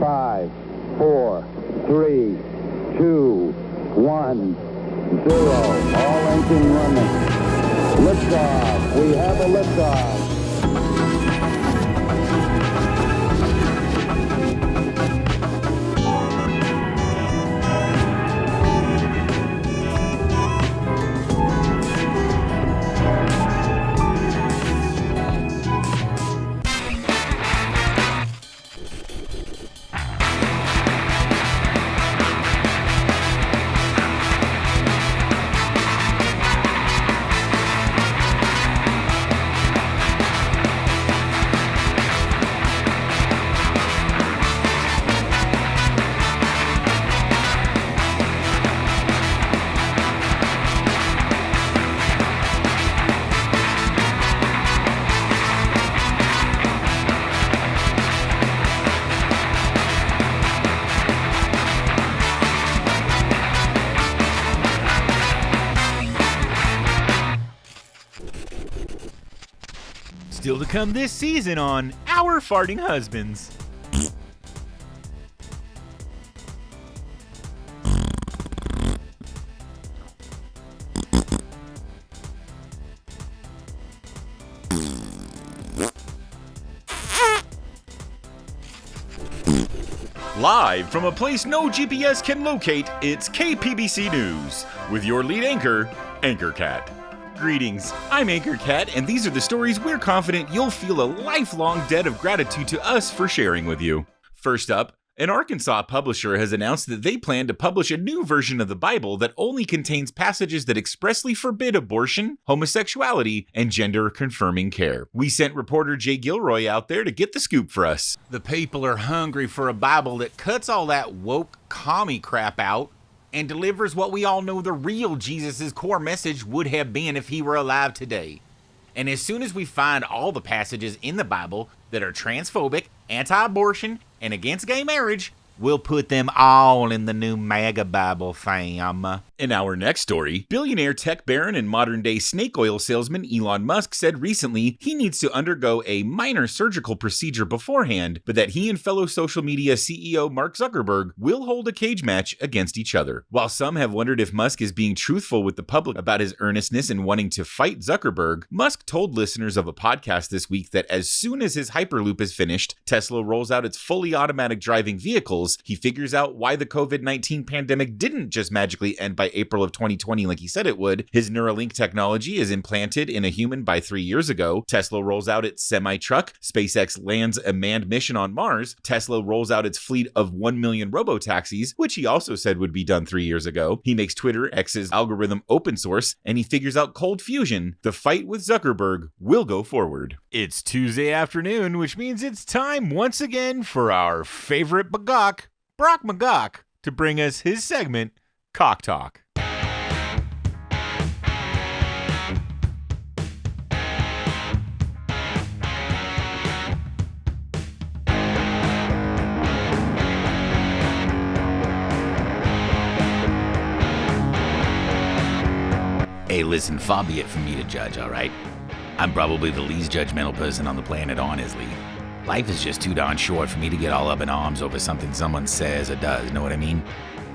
5, 4, 3, 2, 1, 0. All engine running. Liftoff. We have a liftoff. Still to come this season on Our Farting Husbands. Live from a place no GPS can locate, it's KPBC News with your lead anchor, Anchor Cat. Greetings, I'm Anchor Cat, and these are the stories we're confident you'll feel a lifelong debt of gratitude to us for sharing with you. First up, an Arkansas publisher has announced that they plan to publish a new version of the Bible that only contains passages that expressly forbid abortion, homosexuality, and gender-confirming care. We sent reporter Jay Gilroy out there to get the scoop for us. The people are hungry for a Bible that cuts all that woke commie crap out and delivers what we all know the real Jesus' core message would have been if he were alive today. And as soon as we find all the passages in the Bible that are transphobic, anti-abortion, and against gay marriage, we'll put them all in the new MAGA Bible, fam. In our next story, billionaire tech baron and modern-day snake oil salesman Elon Musk said recently he needs to undergo a minor surgical procedure beforehand, but that he and fellow social media CEO Mark Zuckerberg will hold a cage match against each other. While some have wondered if Musk is being truthful with the public about his earnestness in wanting to fight Zuckerberg, Musk told listeners of a podcast this week that as soon as his Hyperloop is finished, Tesla rolls out its fully automatic driving vehicles, he figures out why the COVID-19 pandemic didn't just magically end by April of 2020 like he said it would. His Neuralink technology is implanted in a human by 3 years ago. Tesla rolls out its semi-truck. SpaceX lands a manned mission on Mars. Tesla rolls out its fleet of 1 million robo-taxis, which he also said would be done 3 years ago. He makes Twitter, X's algorithm open source, and he figures out cold fusion. The fight with Zuckerberg will go forward. It's Tuesday afternoon, which means it's time once again for our favorite bagok, Brock McGock, to bring us his segment, Cock Talk. Hey, listen, far be it from me to judge, all right? I'm probably the least judgmental person on the planet, honestly. Life is just too darn short for me to get all up in arms over something someone says or does, know what I mean?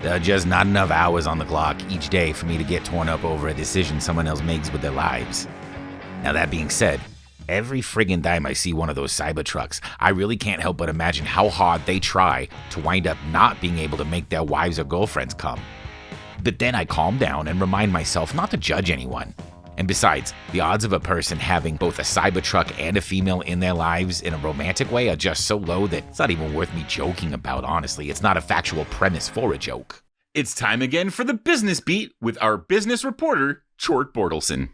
There are just not enough hours on the clock each day for me to get torn up over a decision someone else makes with their lives. Now that being said, every friggin' time I see one of those Cybertrucks, I really can't help but imagine how hard they try to wind up not being able to make their wives or girlfriends come. But then I calm down and remind myself not to judge anyone. And besides, the odds of a person having both a Cybertruck and a female in their lives in a romantic way are just so low that it's not even worth me joking about, honestly. It's not a factual premise for a joke. It's time again for the business beat with our business reporter, Chort Bortelson.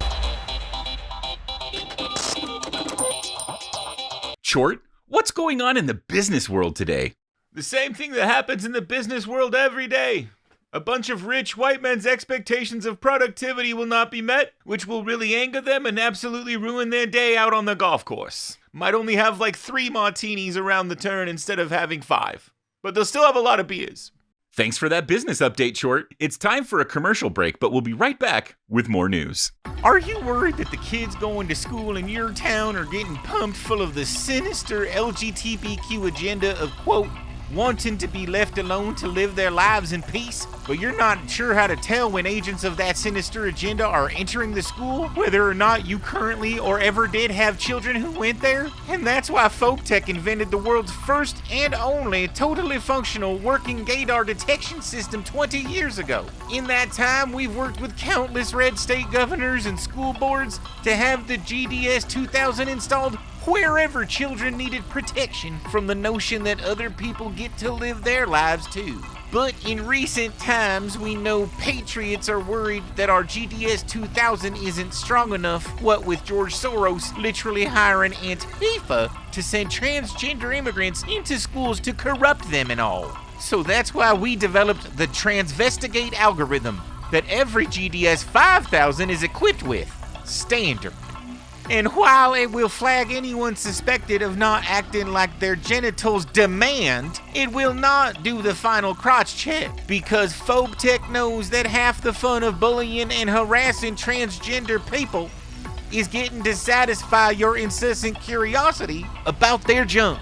Chort, what's going on in the business world today? The same thing that happens in the business world every day. A bunch of rich white men's expectations of productivity will not be met, which will really anger them and absolutely ruin their day out on the golf course. Might only have like 3 martinis around the turn instead of having 5. But they'll still have a lot of beers. Thanks for that business update, Chort. It's time for a commercial break, but we'll be right back with more news. Are you worried that the kids going to school in your town are getting pumped full of the sinister LGBTQ agenda of, quote, wanting to be left alone to live their lives in peace, but you're not sure how to tell when agents of that sinister agenda are entering the school, whether or not you currently or ever did have children who went there? And that's why Folktech invented the world's first and only totally functional working gaydar detection system 20 years ago. In that time, we've worked with countless red state governors and school boards to have the GDS 2000 installed wherever children needed protection from the notion that other people get to live their lives too. But in recent times, we know patriots are worried that our GDS 2000 isn't strong enough, what with George Soros literally hiring Antifa to send transgender immigrants into schools to corrupt them and all. So that's why we developed the Transvestigate algorithm that every GDS 5000 is equipped with, standard. And while it will flag anyone suspected of not acting like their genitals demand, it will not do the final crotch check, because Folktech knows that half the fun of bullying and harassing transgender people is getting to satisfy your incessant curiosity about their junk.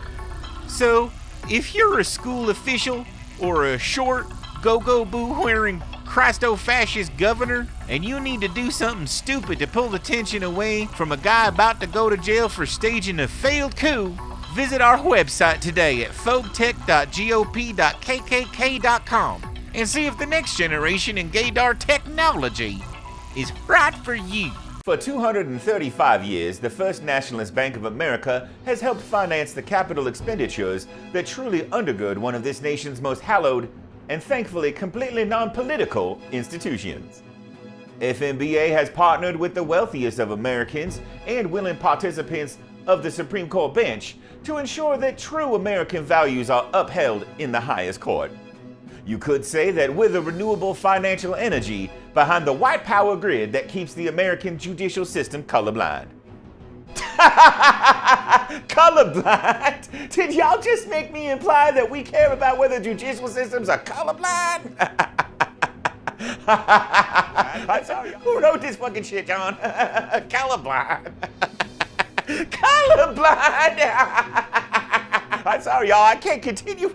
So, if you're a school official or a short, go-go-boo wearing Christo-fascist governor, and you need to do something stupid to pull attention away from a guy about to go to jail for staging a failed coup, visit our website today at folktech.gop.kkk.com and see if the next generation in gaydar technology is right for you. For 235 years, the First Nationalist Bank of America has helped finance the capital expenditures that truly undergird one of this nation's most hallowed and thankfully completely non-political institutions. FNBA has partnered with the wealthiest of Americans and willing participants of the Supreme Court bench to ensure that true American values are upheld in the highest court. You could say that we're the renewable financial energy behind the white power grid that keeps the American judicial system colorblind. Colorblind? Did y'all just make me imply that we care about whether judicial systems are colorblind? I'm sorry. Who wrote this fucking shit, John? Colorblind. Colorblind. I'm sorry, y'all. I can't continue.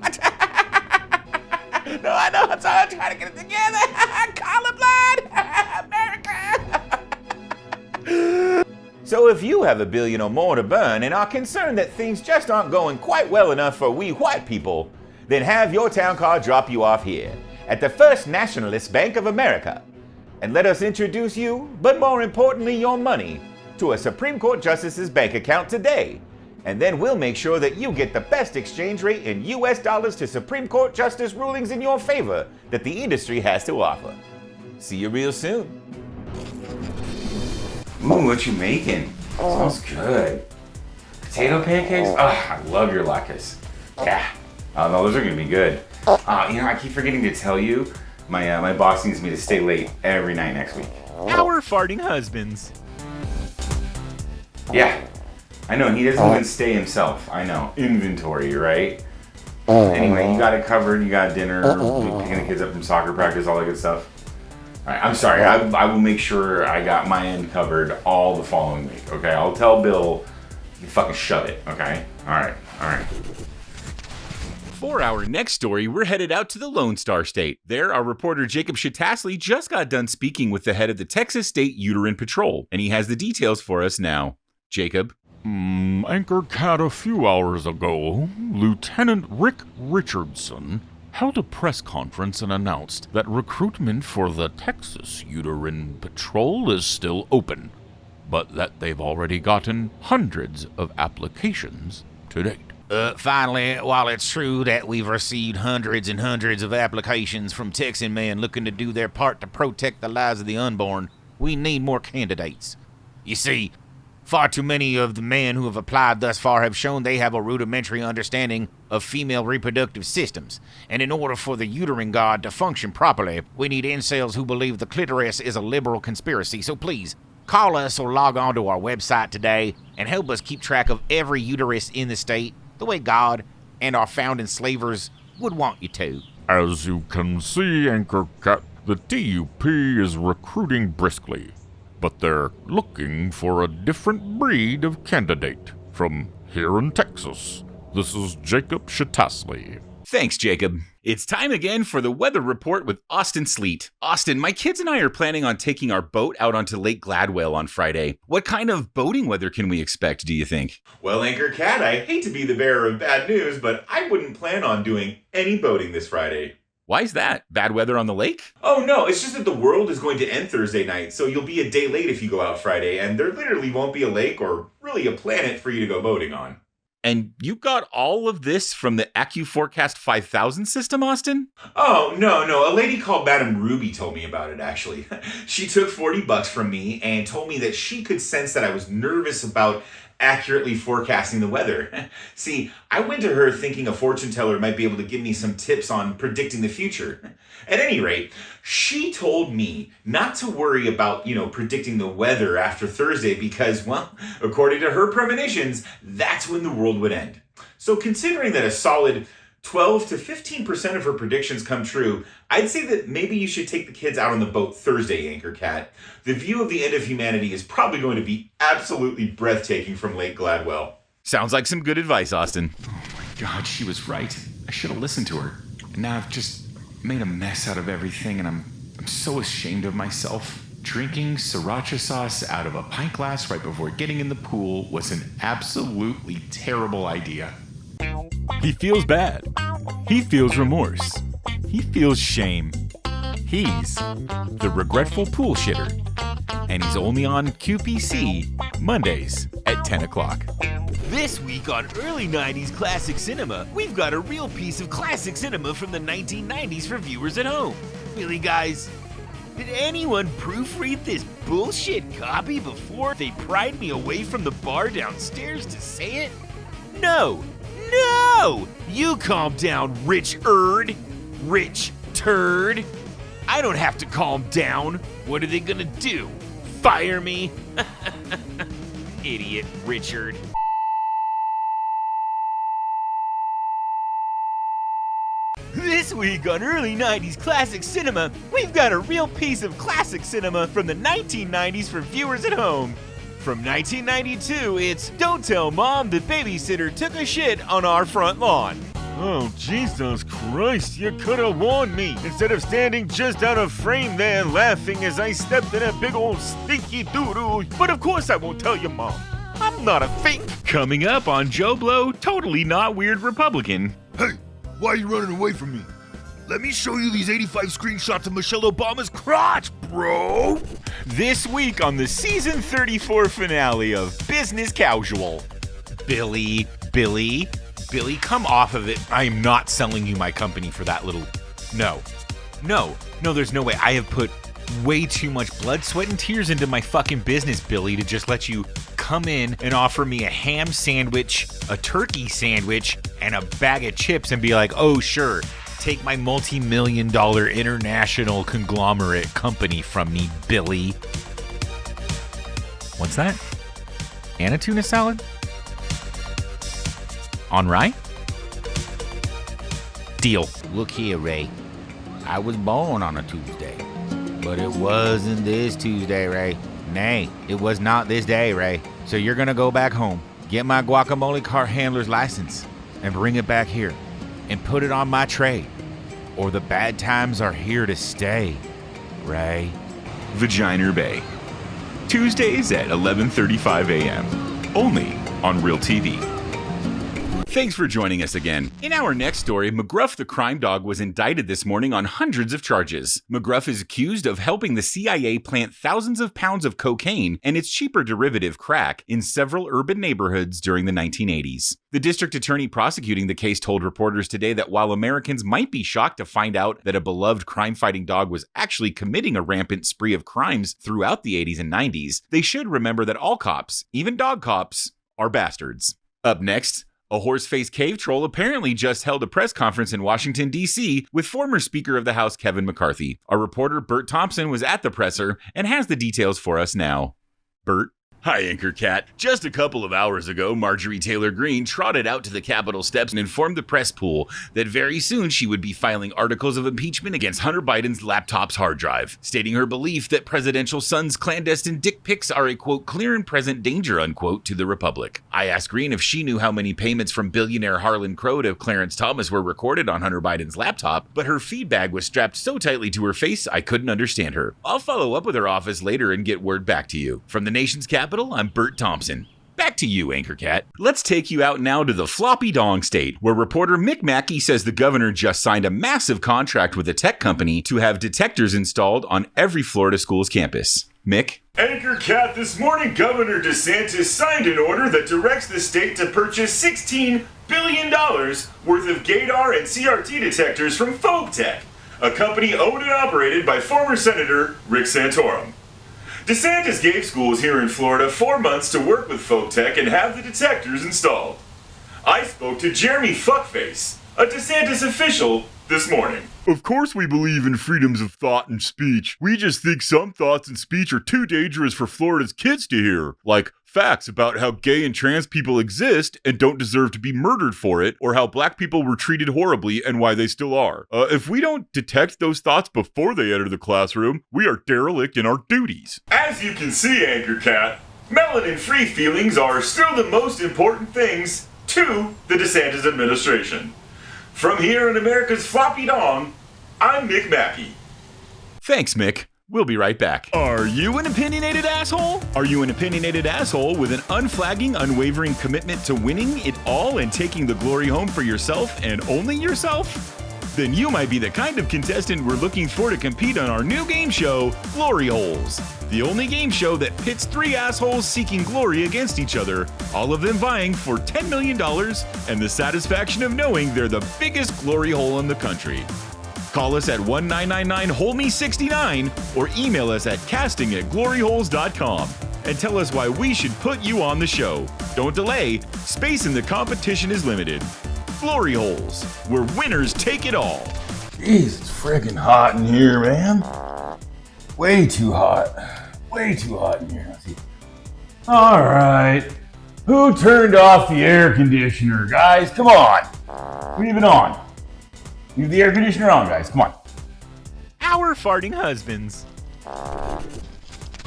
No, I know. I'm sorry. I'm trying to get it together. Colorblind. America. So if you have $1 billion or more to burn and are concerned that things just aren't going quite well enough for we white people, then have your town car drop you off here at the First Nationalist Bank of America. And let us introduce you, but more importantly your money, to a Supreme Court Justice's bank account today. And then we'll make sure that you get the best exchange rate in US dollars to Supreme Court Justice rulings in your favor that the industry has to offer. See you real soon. Ooh, what you making? Smells good. Potato pancakes? Oh, I love your latkes. Yeah. Oh, no, those are gonna be good. I keep forgetting to tell you, my boss needs me to stay late every night next week. Our farting husbands. Yeah, I know, he doesn't even stay himself. I know, inventory, right? Anyway, you got it covered, you got dinner, picking the kids up from soccer practice, all that good stuff. All right, I'm sorry, I will make sure I got my end covered all the following week, okay? I'll tell Bill, you fucking shut it, okay? All right. For our next story, we're headed out to the Lone Star State. There, our reporter Jacob Chute just got done speaking with the head of the Texas State Uterine Patrol, and he has the details for us now. Jacob? Anchor Cat, a few hours ago, Lieutenant Rick Richardson held a press conference and announced that recruitment for the Texas Uterine Patrol is still open, but that they've already gotten hundreds of applications to date. Finally, while it's true that we've received hundreds and hundreds of applications from Texan men looking to do their part to protect the lives of the unborn, we need more candidates. You see, far too many of the men who have applied thus far have shown they have a rudimentary understanding of female reproductive systems, and in order for the uterine god to function properly, we need incels who believe the clitoris is a liberal conspiracy. So please, call us or log on to our website today and help us keep track of every uterus in the state the way God and our founding slavers would want you to. As you can see, Anchor Cat, the DUP is recruiting briskly, but they're looking for a different breed of candidate from here in Texas. This is Jacob Chute. Thanks, Jacob. It's time again for the weather report with Austin Sleet. Austin, my kids and I are planning on taking our boat out onto Lake Gladwell on Friday. What kind of boating weather can we expect, do you think? Well, Anchor Cat, I hate to be the bearer of bad news, but I wouldn't plan on doing any boating this Friday. Why is that? Bad weather on the lake? Oh no, it's just that the world is going to end Thursday night, so you'll be a day late if you go out Friday, and there literally won't be a lake or really a planet for you to go boating on. And you got all of this from the AccuForecast 5000 system, Austin? Oh, no. A lady called Madam Ruby told me about it, actually. She took $40 from me and told me that she could sense that I was nervous about accurately forecasting the weather. See, I went to her thinking a fortune teller might be able to give me some tips on predicting the future. At any rate, she told me not to worry about, predicting the weather after Thursday because, well, according to her premonitions, that's when the world would end. So considering that a solid 12 to 15% of her predictions come true, I'd say that maybe you should take the kids out on the boat Thursday, Anchor Cat. The view of the end of humanity is probably going to be absolutely breathtaking from Lake Gladwell. Sounds like some good advice, Austin. Oh my God, she was right. I should have listened to her. And now I've just made a mess out of everything, and I'm so ashamed of myself. Drinking sriracha sauce out of a pint glass right before getting in the pool was an absolutely terrible idea. He feels bad. He feels remorse. He feels shame. He's the regretful pool shitter. And he's only on QPC Mondays at 10 o'clock. This week on Early 90s Classic Cinema, we've got a real piece of classic cinema from the 1990s for viewers at home. Really, guys? Did anyone proofread this bullshit copy before they pried me away from the bar downstairs to say it? No! You calm down, rich turd. I don't have to calm down. What are they gonna do? Fire me? Idiot, Richard. This week on Early 90s Classic Cinema, we've got a real piece of classic cinema from the 1990s for viewers at home. From 1992, it's Don't Tell Mom the Babysitter Took a Shit on Our Front Lawn. Oh, Jesus Christ, you could have warned me instead of standing just out of frame there laughing as I stepped in a big old stinky doo-doo. But of course I won't tell your mom. I'm not a fake. Coming up on Joe Blow, Totally Not Weird Republican. Hey, why are you running away from me? Let me show you these 85 screenshots of Michelle Obama's crotch, bro! This week on the season 34 finale of Business Casual. Billy, come off of it. I am not selling you my company for that little... No, there's no way. I have put way too much blood, sweat, and tears into my fucking business, Billy, to just let you come in and offer me a ham sandwich, a turkey sandwich, and a bag of chips and be like, oh, sure, take my multi-million-dollar international conglomerate company from me, Billy. What's that? And a tuna salad? On rye? Deal. Look here, Ray. I was born on a Tuesday, but it wasn't this Tuesday, Ray. Nay, it was not this day, Ray. So you're gonna go back home, get my guacamole cart handler's license, and bring it back here, and put it on my tray, or the bad times are here to stay, Ray. Vagina Bay. Tuesdays at 11:35 a.m. Only on Real TV. Thanks for joining us again. In our next story, McGruff the crime dog was indicted this morning on hundreds of charges. McGruff is accused of helping the CIA plant thousands of pounds of cocaine and its cheaper derivative crack in several urban neighborhoods during the 1980s. The district attorney prosecuting the case told reporters today that while Americans might be shocked to find out that a beloved crime-fighting dog was actually committing a rampant spree of crimes throughout the 80s and 90s, they should remember that all cops, even dog cops, are bastards. Up next, a horse-faced cave troll apparently just held a press conference in Washington, D.C. with former Speaker of the House Kevin McCarthy. Our reporter Bert Thompson was at the presser and has the details for us now. Bert? Hi, Anchor Cat. Just a couple of hours ago, Marjorie Taylor Greene trotted out to the Capitol steps and informed the press pool that very soon she would be filing articles of impeachment against Hunter Biden's laptop's hard drive, stating her belief that presidential son's clandestine dick pics are a, quote, clear and present danger, unquote, to the Republic. I asked Greene if she knew how many payments from billionaire Harlan Crow to Clarence Thomas were recorded on Hunter Biden's laptop, but her feed bag was strapped so tightly to her face I couldn't understand her. I'll follow up with her office later and get word back to you. From the nation's capital, I'm Bert Thompson. Back to you, Anchor Cat. Let's take you out now to the floppy dong state, where reporter Mick Mackey says the governor just signed a massive contract with a tech company to have detectors installed on every Florida school's campus. Mick? Anchor Cat, this morning Governor DeSantis signed an order that directs the state to purchase $16 billion worth of Gaydar and CRT detectors from Tech, a company owned and operated by former Senator Rick Santorum. DeSantis gave schools here in Florida 4 months to work with Tech and have the detectors installed. I spoke to Jeremy Fuckface, a DeSantis official, this morning. Of course we believe in freedoms of thought and speech. We just think some thoughts and speech are too dangerous for Florida's kids to hear. Like facts about how gay and trans people exist and don't deserve to be murdered for it, or how black people were treated horribly and why they still are. If we don't detect those thoughts before they enter the classroom, we are derelict in our duties. As you can see, Anchor Cat, melanin-free feelings are still the most important things to the DeSantis administration. From here in America's floppy dong, I'm Mick Mackey. Thanks, Mick. We'll be right back. Are you an opinionated asshole? Are you an opinionated asshole with an unflagging, unwavering commitment to winning it all and taking the glory home for yourself and only yourself? Then you might be the kind of contestant we're looking for to compete on our new game show, Glory Holes. The only game show that pits 3 assholes seeking glory against each other, all of them vying for $10 million and the satisfaction of knowing they're the biggest glory hole in the country. Call us at 1-999-HOLE-ME-69 or email us at casting@gloryholes.com and tell us why we should put you on the show. Don't delay, space in the competition is limited. Glory Holes, where winners take it all. Jeez, it's friggin' hot in here, man. Way too hot. Way too hot in here. All right. Who turned off the air conditioner, guys? Come on. Leave it on. Leave the air conditioner on, guys. Come on. Our farting husbands.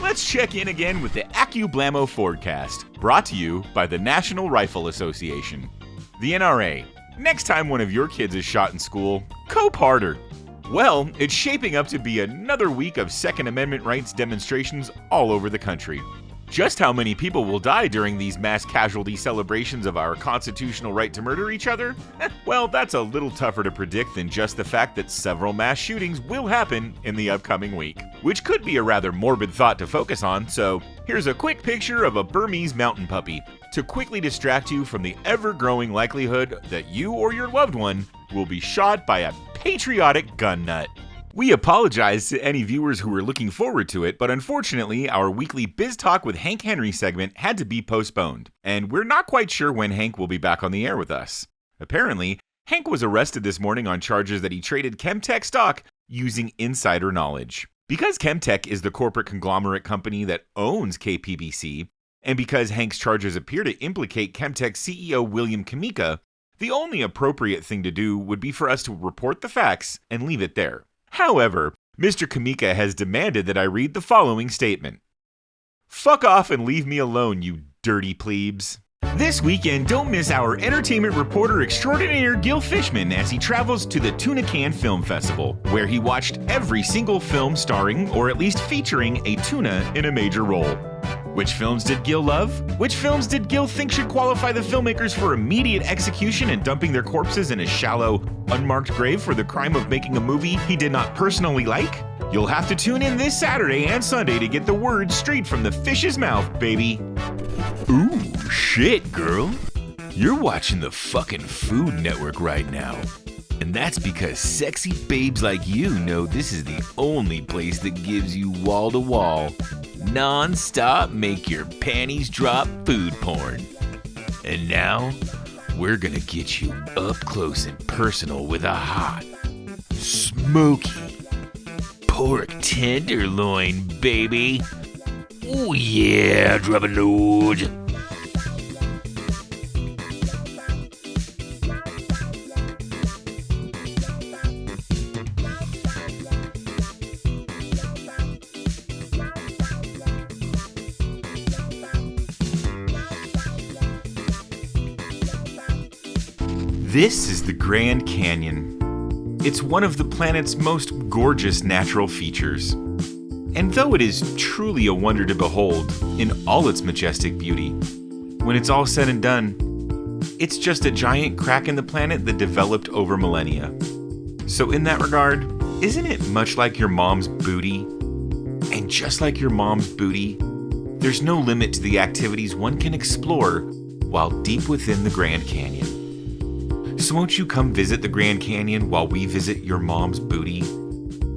Let's check in again with the AccuBlammo Forecast, brought to you by the National Rifle Association. The NRA. Next time one of your kids is shot in school, cope harder. Well, it's shaping up to be another week of Second Amendment rights demonstrations all over the country. Just how many people will die during these mass casualty celebrations of our constitutional right to murder each other? Well, that's a little tougher to predict than just the fact that several mass shootings will happen in the upcoming week, which could be a rather morbid thought to focus on, so here's a quick picture of a Burmese mountain puppy to quickly distract you from the ever-growing likelihood that you or your loved one will be shot by a patriotic gun nut. We apologize to any viewers who were looking forward to it, but unfortunately, our weekly Biz Talk with Hank Henry segment had to be postponed, and we're not quite sure when Hank will be back on the air with us. Apparently, Hank was arrested this morning on charges that he traded Chemtech stock using insider knowledge. Because Chemtech is the corporate conglomerate company that owns KPBC, and because Hank's charges appear to implicate Chemtech CEO William Kamika, the only appropriate thing to do would be for us to report the facts and leave it there. However, Mr. Kamika has demanded that I read the following statement. Fuck off and leave me alone, you dirty plebes. This weekend, don't miss our entertainment reporter extraordinaire Gil Fishman as he travels to the Tuna Film Festival, where he watched every single film starring, or at least featuring, a tuna in a major role. Which films did Gil love? Which films did Gil think should qualify the filmmakers for immediate execution and dumping their corpses in a shallow, unmarked grave for the crime of making a movie he did not personally like? You'll have to tune in this Saturday and Sunday to get the words straight from the fish's mouth, baby. Ooh, shit, girl. You're watching the fucking Food Network right now. And that's because sexy babes like you know this is the only place that gives you wall-to-wall, non-stop make your panties drop food porn. And now, we're gonna get you up close and personal with a hot, smoky pork tenderloin, baby. Oh yeah, drop a load. This is the Grand Canyon. It's one of the planet's most gorgeous natural features. And though it is truly a wonder to behold in all its majestic beauty, when it's all said and done, it's just a giant crack in the planet that developed over millennia. So in that regard, isn't it much like your mom's booty? And just like your mom's booty, there's no limit to the activities one can explore while deep within the Grand Canyon. So won't you come visit the Grand Canyon while we visit your mom's booty?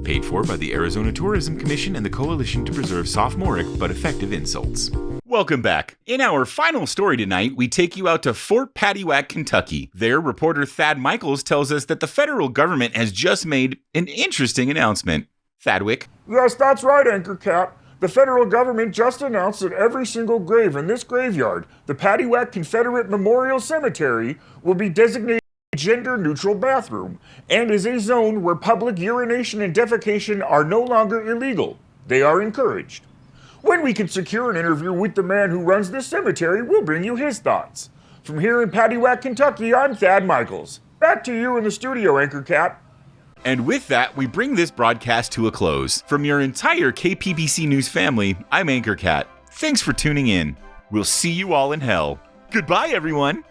Paid for by the Arizona Tourism Commission and the Coalition to Preserve Sophomoric but Effective Insults. Welcome back. In our final story tonight, we take you out to Fort Paddywhack, Kentucky. There, reporter Thad Michaels tells us that the federal government has just made an interesting announcement. Thadwick? Yes, that's right, Anchor Cat. The federal government just announced that every single grave in this graveyard, the Paddywhack Confederate Memorial Cemetery, will be designated a gender-neutral bathroom and is a zone where public urination and defecation are no longer illegal. They are encouraged. When we can secure an interview with the man who runs this cemetery, we'll bring you his thoughts. From here in Paddywhack, Kentucky, I'm Thad Michaels. Back to you in the studio, Anchor Cat. And with that, we bring this broadcast to a close. From your entire KPBC News family, I'm Anchor Cat. Thanks for tuning in. We'll see you all in hell. Goodbye, everyone.